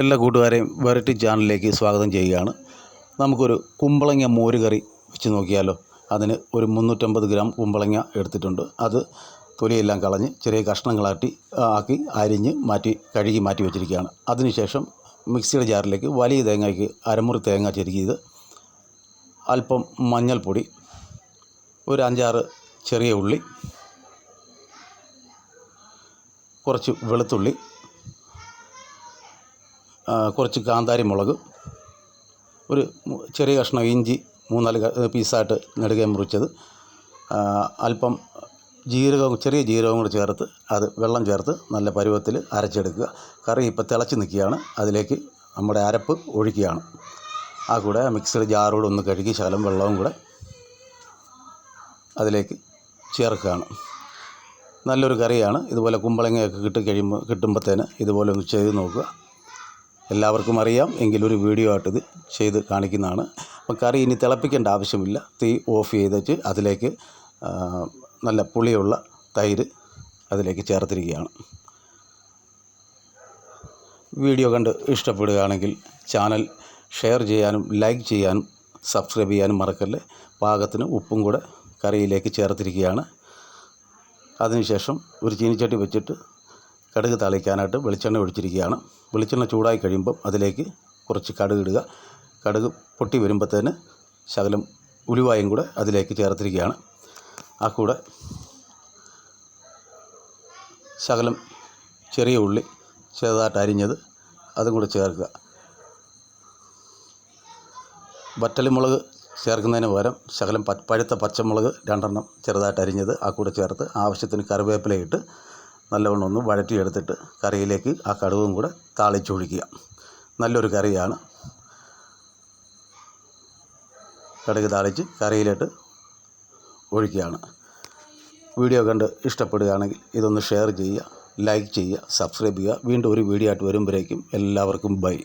എല്ലാ കൂട്ടുകാരെയും വെറൈറ്റി ചാനലിലേക്ക് സ്വാഗതം ചെയ്യുകയാണ്. നമുക്കൊരു കുമ്പളങ്ങ മോര് കറി വെച്ച് നോക്കിയാലോ. അതിന് ഒരു 350 ഗ്രാം കുമ്പളങ്ങ എടുത്തിട്ടുണ്ട്. അത് തൊലിയെല്ലാം കളഞ്ഞ് ചെറിയ കഷ്ണങ്ങളാക്കി അരിഞ്ഞ് കഴുകി മാറ്റി വെച്ചിരിക്കുകയാണ്. അതിനുശേഷം മിക്സിയുടെ ജാറിലേക്ക് വലിയ തേങ്ങയ്ക്ക് അരമുറി തേങ്ങ ചെരുകിയത്, അല്പം മഞ്ഞൾപ്പൊടി, ഒരു 5-6 ചെറിയ ഉള്ളി, കുറച്ച് വെളുത്തുള്ളി, കുറച്ച് കാന്താരി മുളക്, ഒരു ചെറിയ കഷ്ണം ഇഞ്ചി 3-4 പീസായിട്ട് നെടുകെ മുറിച്ചത്, അല്പം ചെറിയ ജീരകം കൂടെ ചേർത്ത് അത് വെള്ളം ചേർത്ത് നല്ല പരുവത്തിൽ അരച്ചെടുക്കുക. കറി ഇപ്പോൾ തിളച്ച് നിൽക്കുകയാണ്. അതിലേക്ക് നമ്മുടെ അരപ്പ് ഒഴിക്കുകയാണ്. ആ കൂടെ മിക്സിയുടെ ജാറോട് ഒന്ന് കഴുകി ശകലം വെള്ളവും കൂടെ അതിലേക്ക് ചേർക്കുകയാണ്. നല്ലൊരു കറിയാണ്. ഇതുപോലെ കുമ്പളങ്ങയൊക്കെ കിട്ടുമ്പോഴത്തേന് ഇതുപോലെ ഒന്ന് ചെയ്ത് നോക്കുക. എല്ലാവർക്കും അറിയാം, എങ്കിലൊരു വീഡിയോ ആയിട്ട് ഇത് ചെയ്ത് കാണിക്കുന്നതാണ്. അപ്പം കറി ഇനി തിളപ്പിക്കേണ്ട ആവശ്യമില്ല. തീ ഓഫ് ചെയ്തിട്ട് അതിലേക്ക് നല്ല പുളിയുള്ള തൈര് അതിലേക്ക് ചേർത്തിരിക്കുകയാണ്. വീഡിയോ കണ്ട് ഇഷ്ടപ്പെടുകയാണെങ്കിൽ ചാനൽ ഷെയർ ചെയ്യാനും ലൈക്ക് ചെയ്യാനും സബ്സ്ക്രൈബ് ചെയ്യാനും മറക്കല്ലേ. പാകത്തിന് ഉപ്പും കൂടെ കറിയിലേക്ക് ചേർത്തിരിക്കുകയാണ്. അതിനുശേഷം ഒരു ചീനിച്ചട്ടി വെച്ചിട്ട് കടുക് താളിക്കാനായിട്ട് വെളിച്ചെണ്ണ ഒഴിച്ചിരിക്കുകയാണ്. വെളിച്ചെണ്ണ ചൂടായി കഴിയുമ്പം അതിലേക്ക് കുറച്ച് കടുക് ഇടുക. കടുക് പൊട്ടി വരുമ്പോഴത്തേന് ശകലം ഉലുവായും കൂടെ അതിലേക്ക് ചേർത്തിരിക്കുകയാണ്. ആ കൂടെ ശകലം ചെറിയ ഉള്ളി ചെറുതായിട്ട് അരിഞ്ഞത് അതും കൂടെ ചേർക്കുക. വറ്റൽമുളക് ചേർക്കുന്നതിന് പകരം ശകലം പഴുത്ത പച്ചമുളക് 2 ചെറുതായിട്ട് അരിഞ്ഞത് ആ കൂടെ ചേർത്ത് ആവശ്യത്തിന് കറിവേപ്പിലയിട്ട് നല്ലവണ്ണം ഒന്ന് വഴറ്റിയെടുത്തിട്ട് കറിയിലേക്ക് ആ കടുകും കൂടെ താളിച്ചൊഴിക്കുക. നല്ലൊരു കറിയാണ്. കടുക് താളിച്ച് കറിയിലിട്ട് ഒഴിക്കുകയാണ്. വീഡിയോ കണ്ട് ഇഷ്ടപ്പെടുകയാണെങ്കിൽ ഇതൊന്ന് ഷെയർ ചെയ്യുക, ലൈക്ക് ചെയ്യുക, സബ്സ്ക്രൈബ് ചെയ്യുക. വീണ്ടും ഒരു വീഡിയോ ആയിട്ട് വരുമ്പോഴേക്കും എല്ലാവർക്കും ബൈ.